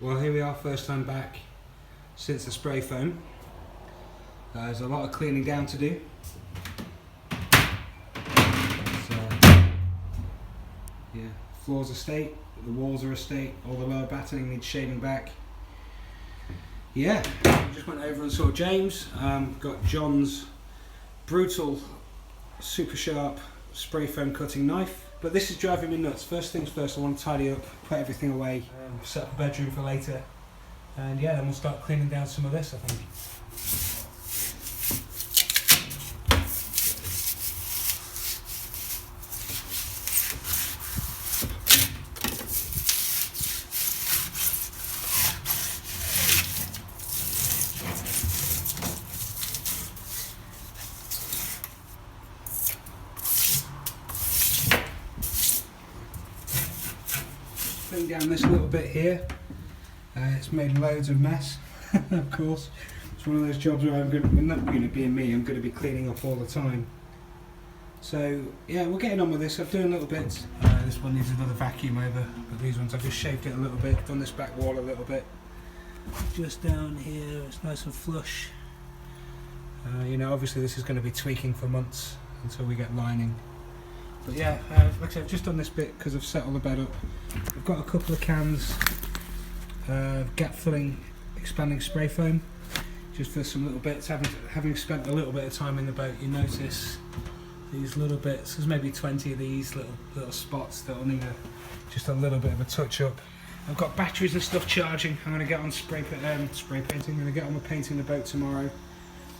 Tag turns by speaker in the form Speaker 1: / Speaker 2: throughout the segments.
Speaker 1: Well, here we are, first time back since the spray foam. There's a lot of cleaning down to do. So, yeah, floors are state, the walls are a state, all the lower battening needs shaving back. Yeah, just went over and saw James. Got John's brutal, super sharp spray foam cutting knife. But this is driving me nuts. First things first, I want to tidy up, put everything away, set up a bedroom for later, and yeah, then we'll start cleaning down some of this, I think. Bring down this little bit here. It's made loads of mess, of course. It's one of those jobs where I'm not going to be me, I'm going to be cleaning up all the time. So yeah, we're getting on with this. I'm doing little bits. This one needs another vacuum over, but these ones I've just shaved it a little bit, done this back wall a little bit. Just down here, it's nice and flush. You know, obviously this is going to be tweaking for months until we get lining. But yeah, like I said, I've just done this bit because I've set all the bed up. I've got a couple of cans gap filling expanding spray foam, just for some little bits. Having spent a little bit of time in the boat, you notice these little bits. There's maybe 20 of these little spots that will need just a little bit of a touch up. I've got batteries and stuff charging. I'm going to get on spray painting. I'm going to get on with painting the boat tomorrow.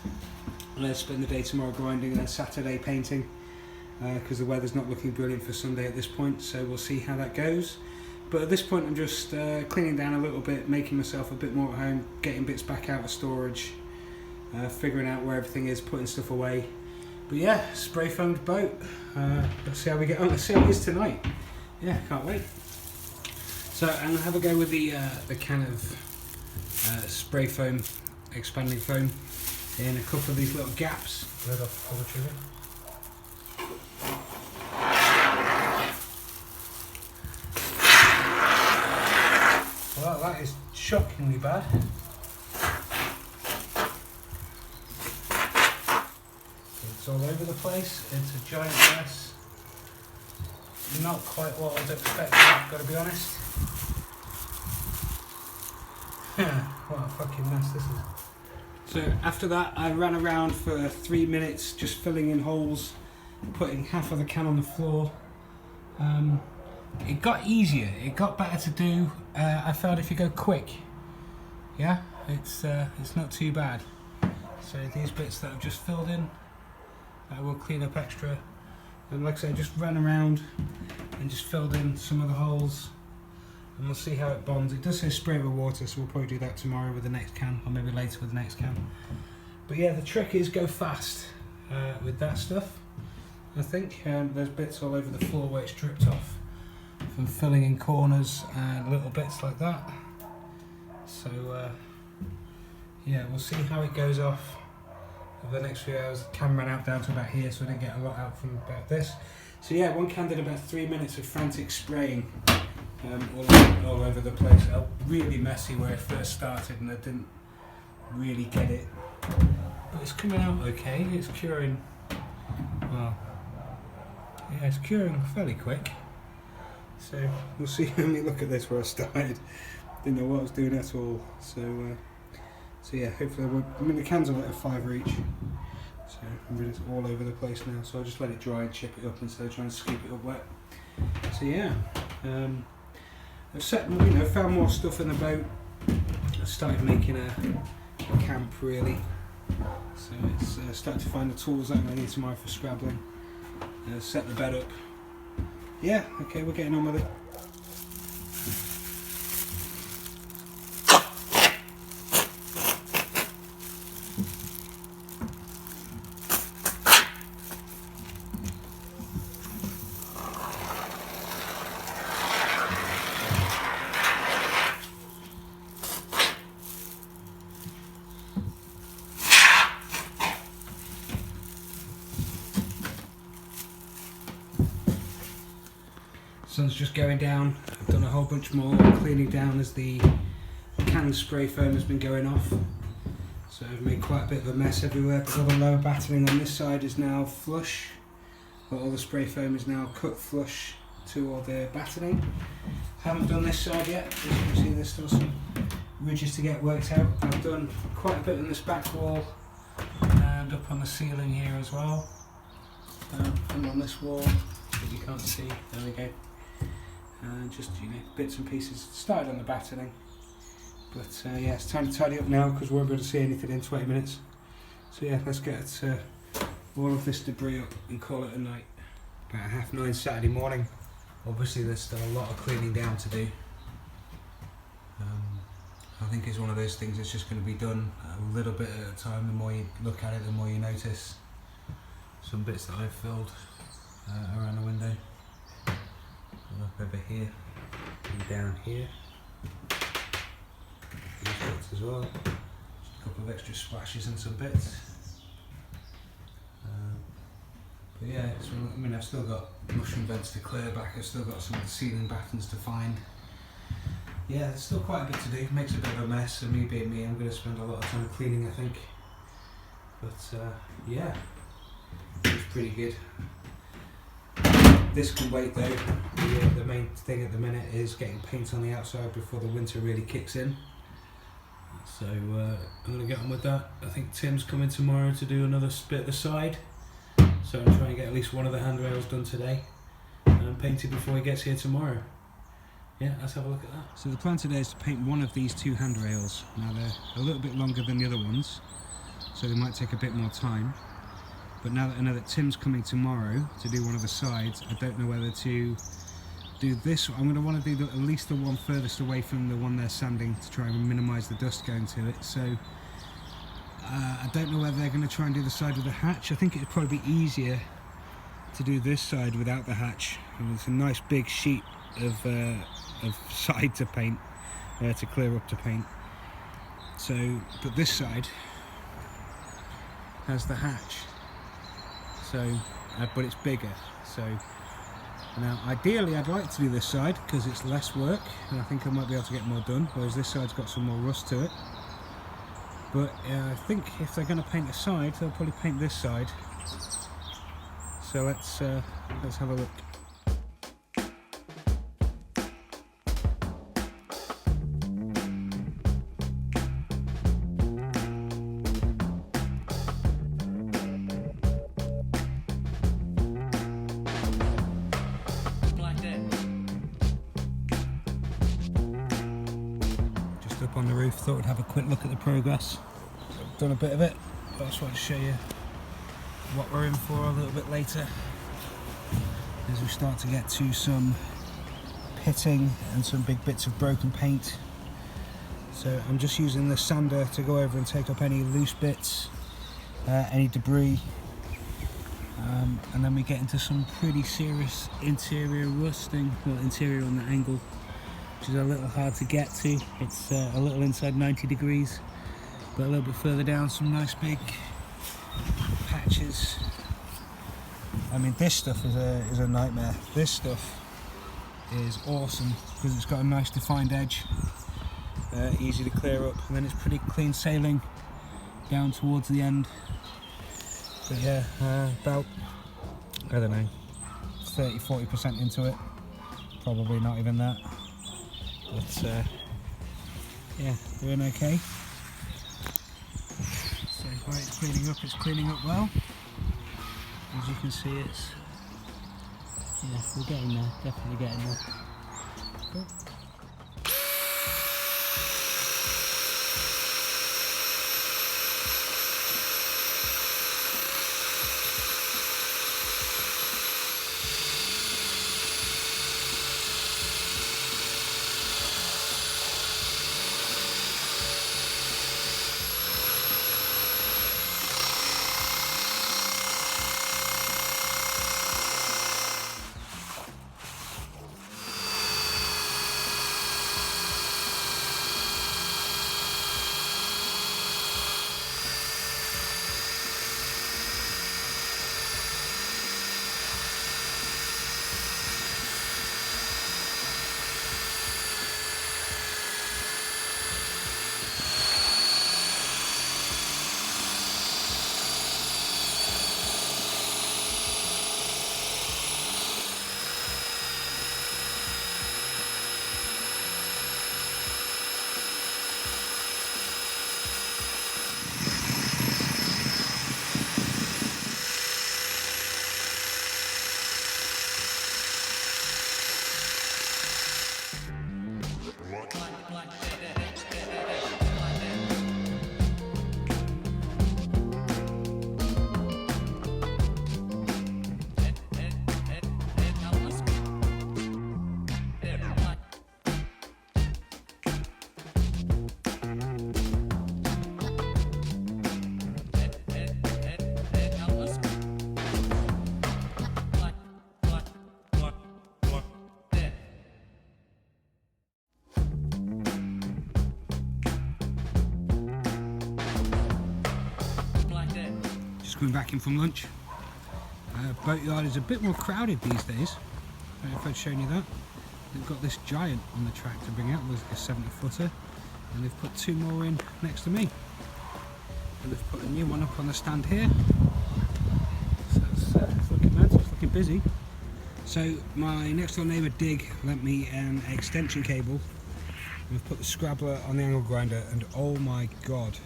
Speaker 1: I'm going to spend the day tomorrow grinding and then Saturday painting. Because the weather's not looking brilliant for Sunday at this point, so we'll see how that goes. But at this point I'm just cleaning down a little bit, making myself a bit more at home, getting bits back out of storage, figuring out where everything is, putting stuff away. But yeah, spray foamed boat. Let's see how we get on. Let's see how it is tonight. Yeah, can't wait. So I'm gonna have a go with the can of spray foam, expanding foam, in a couple of these little gaps. Right off the trigger. Well, that is shockingly bad. It's all over the place. It's a giant mess. Not quite what I was expecting, I've got to be honest. What a fucking mess this is. So after that, I ran around for 3 minutes just filling in holes, putting half of the can on the floor. It got easier, it got better to do. I found if you go quick, yeah, it's not too bad. So these bits that I've just filled in, I will clean up extra. And like I said, I just ran around and just filled in some of the holes, and we'll see how it bonds. It does say spray with water, so we'll probably do that tomorrow with the next can, or maybe later with the next can. But yeah, the trick is go fast with that stuff. I think there's bits all over the floor where it's dripped off from filling in corners and little bits like that. So yeah, we'll see how it goes off over the next few hours. The can ran out down to about here, so I didn't get a lot out from about this. So yeah, one can did about 3 minutes of frantic spraying all over the place. Really messy where it first started, and I didn't really get it. But it's coming out okay. It's curing. Well, yeah, it's curing fairly quick. So we'll see. Let me look at this where I started. Didn't know what I was doing at all. So yeah, hopefully I mean the cans are like a $5 each. So it's all over the place now. So I'll just let it dry and chip it up instead of trying to scoop it up wet. So yeah, I've found more stuff in the boat. I started making a camp really. So it's started to find the tools that I'm going to need tomorrow for scrabbling. Set the bed up. Yeah, okay, we're getting on with it. Sun's just going down. I've done a whole bunch more cleaning down as the can spray foam has been going off, so I've made quite a bit of a mess everywhere, but all the lower battening on this side is now flush, but all the spray foam is now cut flush to all the battening. Haven't done this side yet, as you can see there's still some ridges to get worked out. I've done quite a bit on this back wall and up on the ceiling here as well, and on this wall that you can't see, there we go. And just, you know, bits and pieces. Started on the battening, but yeah, it's time to tidy up now because we won't be able to see anything in 20 minutes. So yeah, let's get all of this debris up and call it a night. About 9:30 Saturday morning. Obviously there's still a lot of cleaning down to do. I think it's one of those things that's just going to be done a little bit at a time. The more you look at it, the more you notice. Some bits that I've filled around the window. Up over here and down here. These bits as well. Just a couple of extra splashes and some bits. But yeah, I mean, I've still got mushroom beds to clear back. I've still got some of the ceiling battens to find. Yeah, there's still quite a bit to do. Makes a bit of a mess, and me being me, I'm going to spend a lot of time cleaning, I think. But yeah, it's pretty good. This can wait though. The main thing at the minute is getting paint on the outside before the winter really kicks in. So I'm going to get on with that. I think Tim's coming tomorrow to do another bit of the side. So I'm trying to get at least one of the handrails done today and painted before he gets here tomorrow. Yeah, let's have a look at that. So the plan today is to paint one of these two handrails. Now they're a little bit longer than the other ones, so they might take a bit more time. But now that I know that Tim's coming tomorrow to do one of the sides, I don't know whether to do this. I'm going to want to do at least the one furthest away from the one they're sanding to try and minimise the dust going to it. So I don't know whether they're going to try and do the side with the hatch. I think it'd probably be easier to do this side without the hatch. And it's a nice big sheet of side to paint, to clear up to paint. So, but this side has the hatch. So, but it's bigger. So now, ideally, I'd like to do this side because it's less work, and I think I might be able to get more done. Whereas this side's got some more rust to it. But I think if they're going to paint the side, they'll probably paint this side. So let's have a look. Up on the roof, thought I'd have a quick look at the progress. I've done a bit of it, but I just wanted to show you what we're in for a little bit later as we start to get to some pitting and some big bits of broken paint. So I'm just using the sander to go over and take up any loose bits, any debris, and then we get into some pretty serious interior rusting, well, interior on the angle, which is a little hard to get to. It's a little inside 90 degrees, but a little bit further down some nice big patches. I mean, this stuff is a nightmare. This stuff is awesome because it's got a nice defined edge, easy to clear up, and then it's pretty clean sailing down towards the end. But yeah, about, I don't know, 30-40% into it, probably not even that. But yeah, doing okay. So while it's cleaning up well. As you can see, we're getting there, definitely getting there. Cool. coming back in from lunch. Boatyard is a bit more crowded these days. I don't know if I'd shown you that. They've got this giant on the track to bring out, like a 70-footer, and they've put 2 more in next to me. And they've put a new one up on the stand here. So it's looking mad, it's looking busy. So my next door neighbour Dig lent me an extension cable. We've put the scrabbler on the angle grinder, and oh my god,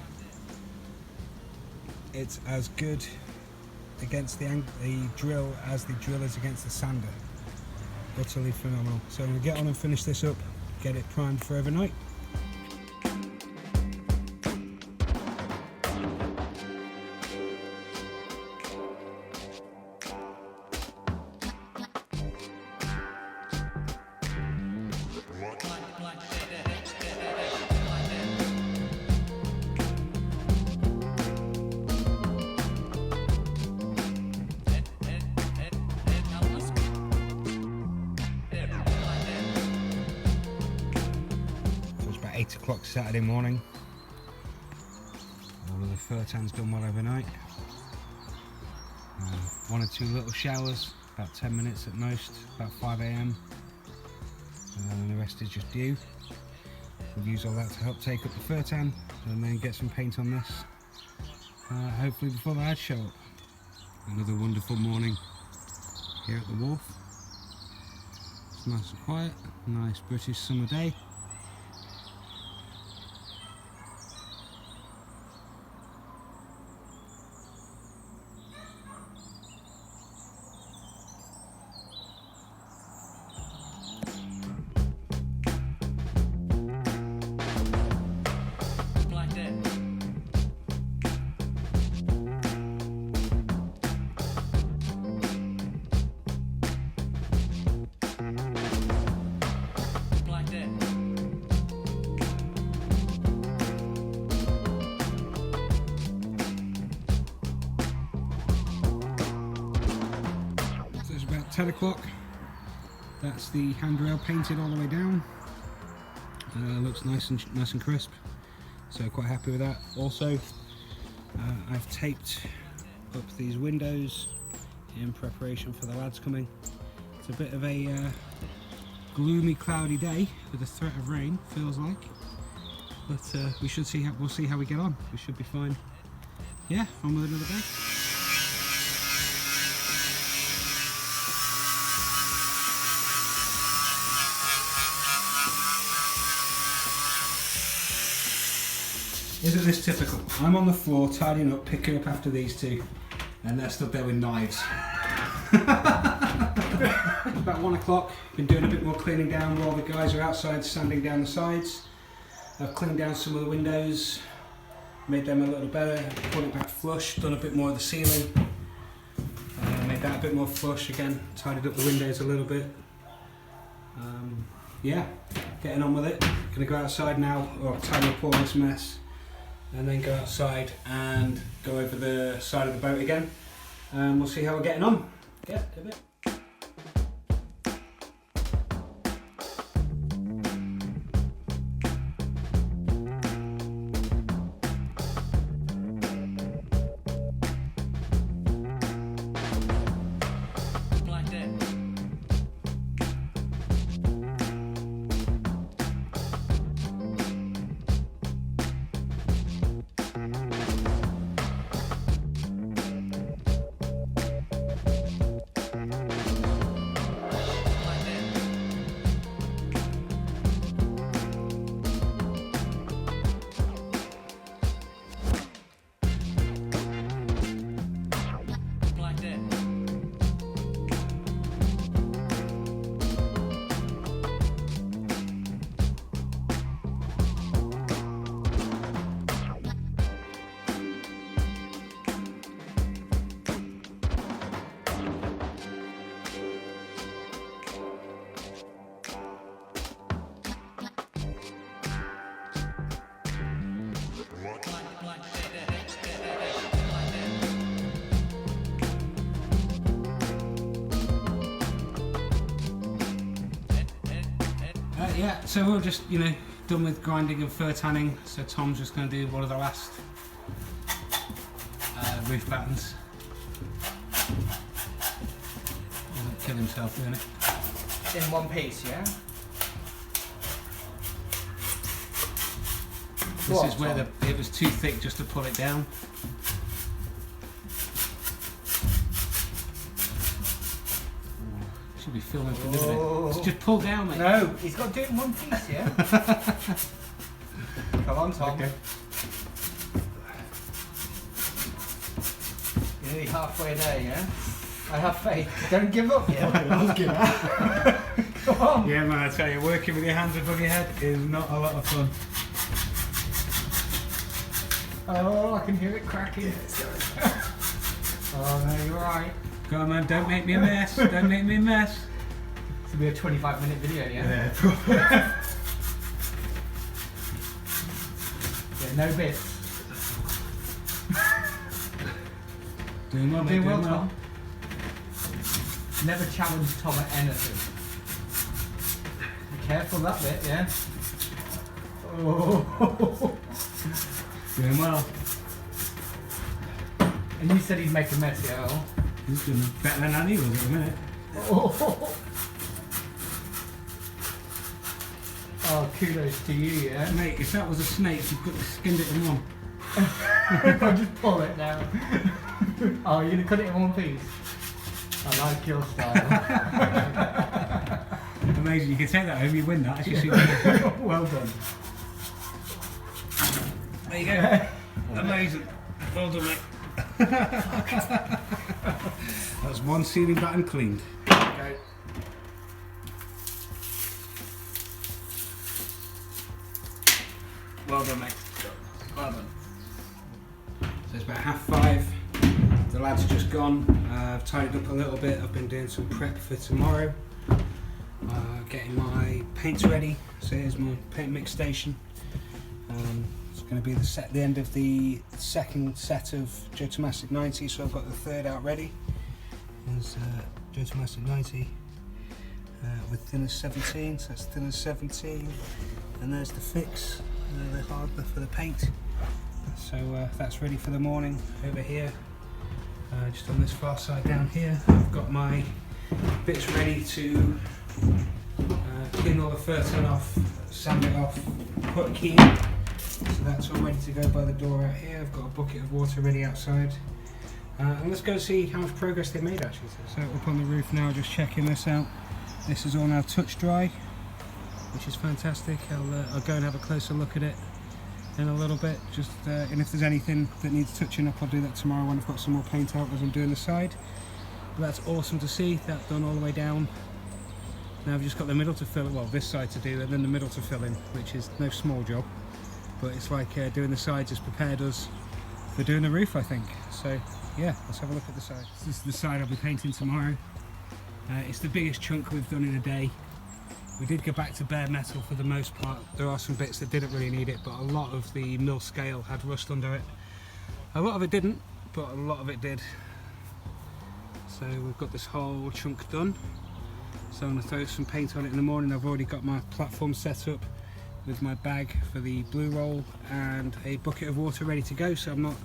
Speaker 1: it's as good against the drill as the drill is against the sander. Utterly phenomenal. So I'm going to get on and finish this up, get it primed for overnight. So it's about 8 o'clock Saturday morning. All of the fur tan's done well overnight. 1 or 2 little showers, about 10 minutes at most, about 5 AM. And the rest is just dew. We'll use all that to help take up the fur tan and then get some paint on this. Hopefully before the lads show up. Another wonderful morning here at the wharf. It's nice and quiet, nice British summer day. So it's about 10 o'clock. That's the handrail painted all the way down. Looks nice and crisp. So quite happy with that. Also, I've taped up these windows in preparation for the lads coming. It's a bit of a gloomy, cloudy day with a threat of rain, feels like. But we should see we'll see how we get on. We should be fine. Yeah, on with another day. Isn't this typical? I'm on the floor tidying up, picking up after these two, and they're stood there with knives. It's about 1 o'clock. Been doing a bit more cleaning down while the guys are outside sanding down the sides. I've cleaned down some of the windows, made them a little better, put it back flush, done a bit more of the ceiling, made that a bit more flush again, tidied up the windows a little bit. Yeah, getting on with it. Gonna go outside now, or tidy up all this mess, and then go outside and go over the side of the boat again. We'll see how we're getting on. Yeah, in a bit. Yeah, so we're just, done with grinding and fur tanning, so Tom's just going to do one of the last roof battens. Doesn't kill himself doing it.
Speaker 2: In one piece, yeah?
Speaker 1: This is where it was too thick just to pull it down. Should be filming for a minute. It's just pull down, mate.
Speaker 2: No, he's got to do it in one piece, yeah? Come on, Tom.
Speaker 1: Okay.
Speaker 2: You're nearly halfway there, yeah? I have faith. Don't give up yet.
Speaker 1: I'll give up.
Speaker 2: Come on.
Speaker 1: Yeah, man, I tell you, working with your hands above your head is not a lot of fun.
Speaker 2: Oh, I can hear it cracking. Oh, no, you're right.
Speaker 1: Go on, man, don't make me a mess. Don't make me a mess.
Speaker 2: This will be a 25-minute video, yeah?
Speaker 1: Yeah, probably.
Speaker 2: Yeah, no bits.
Speaker 1: Doing well, mate,
Speaker 2: Doing well,
Speaker 1: doing
Speaker 2: Tom. Never challenge Tom at anything. Be careful that bit, yeah? Oh.
Speaker 1: Doing well.
Speaker 2: And you said he'd make a mess, yeah? Al?
Speaker 1: He's doing better than Annie was at the minute.
Speaker 2: Oh, kudos to you, yeah?
Speaker 1: Mate, if that was a snake, you've got to skinned it in one.
Speaker 2: I'll just pull it down. Oh, you're going to cut it in one piece? I like your style.
Speaker 1: Amazing, you can take that home, you win that. Actually,
Speaker 2: Well done.
Speaker 1: there you go. Amazing. Well done, mate. That's one ceiling batten cleaned.
Speaker 2: Okay.
Speaker 1: Well done, mate. Well done. So it's about 5:30. The lads are just gone. I've tidied up a little bit. I've been doing some prep for tomorrow. Getting my paints ready. So here's my paint mix station. It's going to be the end of the second set of Joe Tomasic 90. So I've got the third out ready. There's Joe Tomasic 90 with thin as 17. So that's thin as 17. And there's the fix, the hardener for the paint. So that's ready for the morning over here. Just on this far side down here, I've got my bits ready to clean all the first off, sand it off, put a key in. So that's all ready to go by the door out here. I've got a bucket of water ready outside. And let's go see how much progress they made actually. So up on the roof now, just checking this out. This is all now touch dry, which is fantastic. I'll go and have a closer look at it in a little bit, and if there's anything that needs touching up, I'll do that tomorrow when I've got some more paint out as I'm doing the side. But that's awesome to see that done all the way down. Now I've just got the middle to fill, well, this side to do, and then the middle to fill in, which is no small job, but it's like doing the sides has prepared us for doing the roof, I think. So yeah, let's have a look at the side. This is the side I'll be painting tomorrow. It's the biggest chunk we've done in a day. We did go back to bare metal for the most part. There are some bits that didn't really need it, but a lot of the mill scale had rust under it. A lot of it didn't, but a lot of it did. So we've got this whole chunk done. So I'm going to throw some paint on it in the morning. I've already got my platform set up with my bag for the blue roll and a bucket of water ready to go, so I'm not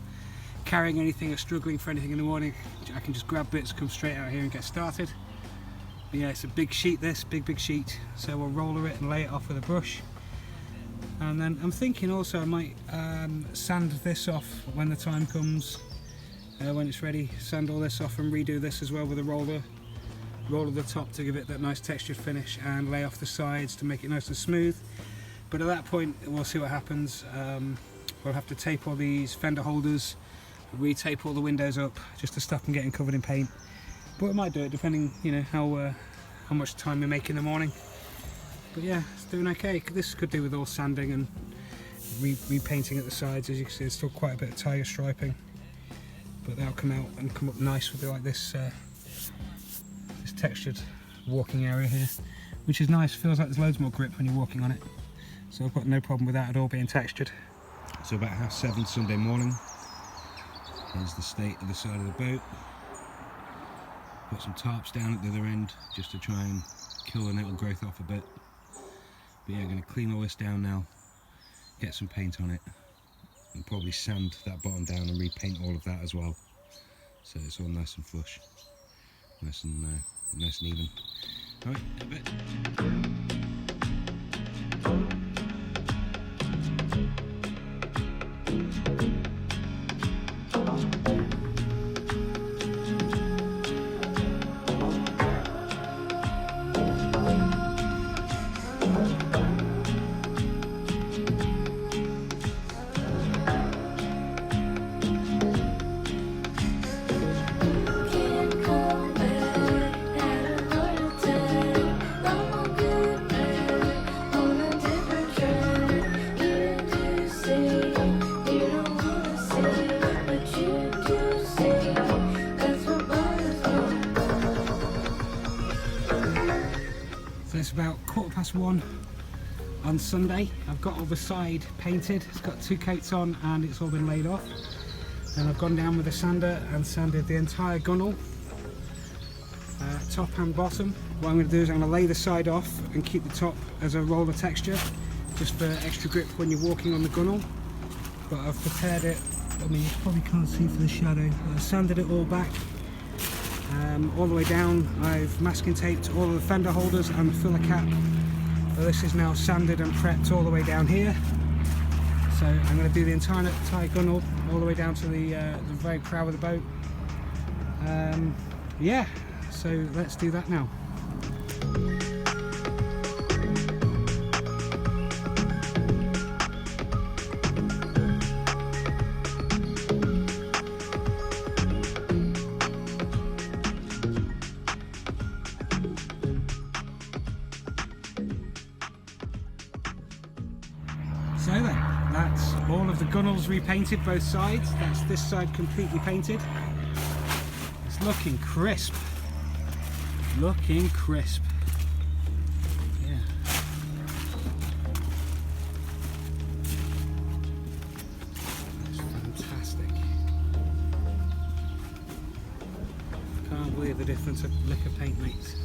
Speaker 1: carrying anything or struggling for anything in the morning. I can just grab bits, come straight out here and get started. But yeah, it's a big sheet, this big sheet, so we'll roller it and lay it off with a brush. And then I'm thinking also I might sand this off when the time comes, when it's ready. Sand all this off and redo this as well with a roller the top to give it that nice textured finish, and lay off the sides to make it nice and smooth. But at that point we'll see what happens. We'll have to tape all these fender holders, re-tape all the windows up just to stop them getting covered in paint. But we might do it depending, you know, how much time we make in the morning. But yeah, it's doing okay. This could do with all sanding and repainting at the sides. As you can see, there's still quite a bit of tire striping, but they'll come out and come up nice with like this this textured walking area here, which is nice. Feels like there's loads more grip when you're walking on it. So I've got no problem with that at all being textured. So about 7:30 Sunday morning. Here's the state of the side of the boat. Put some tarps down at the other end just to try and kill the nettle growth off a bit. But yeah, I'm going to clean all this down now, get some paint on it, and probably sand that bottom down and repaint all of that as well. so it's all nice and flush, nice and even. All right, a bit. So it's about 1:15 on Sunday. I've got all the side painted. It's got 2 coats on and it's all been laid off. And I've gone down with a sander and sanded the entire gunnel, top and bottom. What I'm going to do is I'm going to lay the side off and keep the top as a roller texture, just for extra grip when you're walking on the gunnel. But I've prepared it, I mean you probably can't see for the shadow, but I've sanded it all back. All the way down. I've masking taped all of the fender holders and the filler cap. So this is now sanded and prepped all the way down here. So I'm going to do the entire gunnel all the way down to the very prow of the boat. Yeah, so let's do that now. So then, that's all of the gunnels repainted, both sides. That's this side completely painted. It's looking crisp. Looking crisp. Yeah. That's fantastic. Can't believe the difference of liquor paint makes.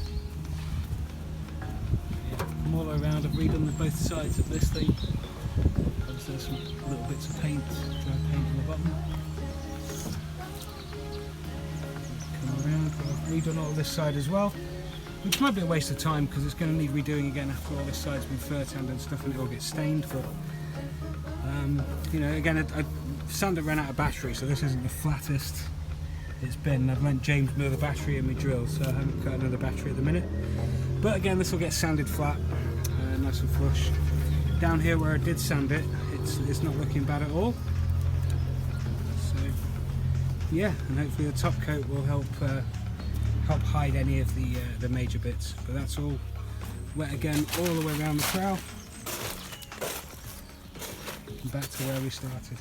Speaker 1: Yeah, I'm all around, I've redone both sides of this thing. There's some little bits of paint, dry paint on the bottom. Come around, I've redone all this side as well, which might be a waste of time because it's going to need redoing again after all this side's been fur tanned and stuff and it all gets stained. But you know, again, I sander ran out of battery, so this isn't the flattest it's been. I've lent James another battery in my drill, so I haven't got another battery at the minute. But again, this will get sanded flat, nice and flush. Down here where I did sand it, it's not looking bad at all. So yeah, and hopefully the top coat will help hide any of the major bits. But that's all wet again all the way around the prow. And back to where we started.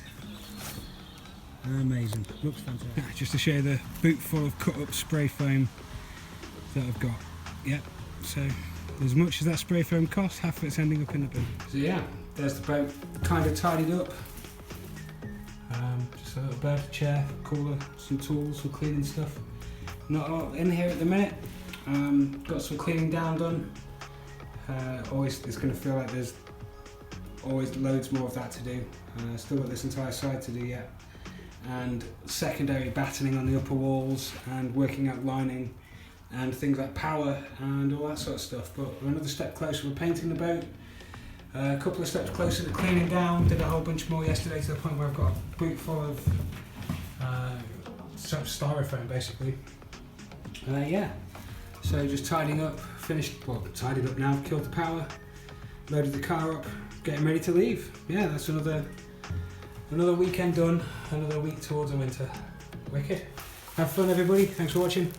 Speaker 1: Amazing, looks fantastic. Just to show you the boot full of cut up spray foam that I've got. Yep, so as much as that spray foam costs, half of it's ending up in the boot. So yeah, there's the boat kind of tidied up. Just a little bed, chair, cooler, some tools for cleaning stuff. Not a lot in here at the minute. Got some cleaning down done. Always, it's going to feel like there's always loads more of that to do. Still got this entire side to do yet. And secondary battening on the upper walls and working out lining and things like power and all that sort of stuff. But we're another step closer, we're painting the boat. A couple of steps closer to cleaning down. Did a whole bunch more yesterday to the point where I've got a boot full of styrofoam basically. Yeah, so just tidying up, finished, well tidied up now, killed the power, loaded the car up, getting ready to leave. Yeah, that's another weekend done, another week towards the winter. Wicked. Have fun everybody, thanks for watching.